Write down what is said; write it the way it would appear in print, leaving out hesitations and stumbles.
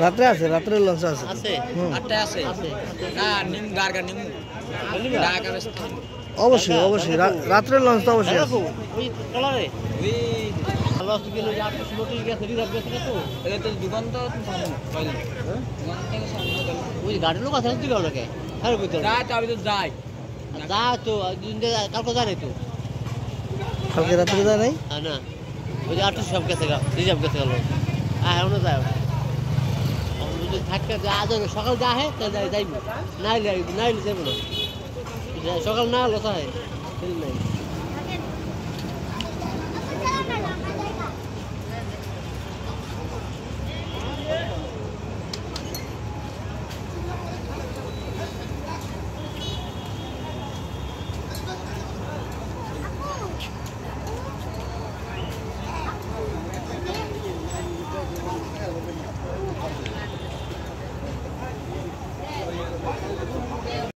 রাত্রে আছে, রাত্রে লঞ্চ আছে। অবশ্যই অবশ্যই রাত্রের লঞ্চ তো অবশ্যই আছে। গাড়ির লোক আছে কালকে জানে তো, কালকে রাত্রে যায় নাই না ওই যে 8 সব গেছে রিজার্ভ গেছে গেল এখনো যায় যদি থাকতে আজ সকাল যা হে তাই যাইব নাইলে যাইব না সকাল না হলো তাই নাই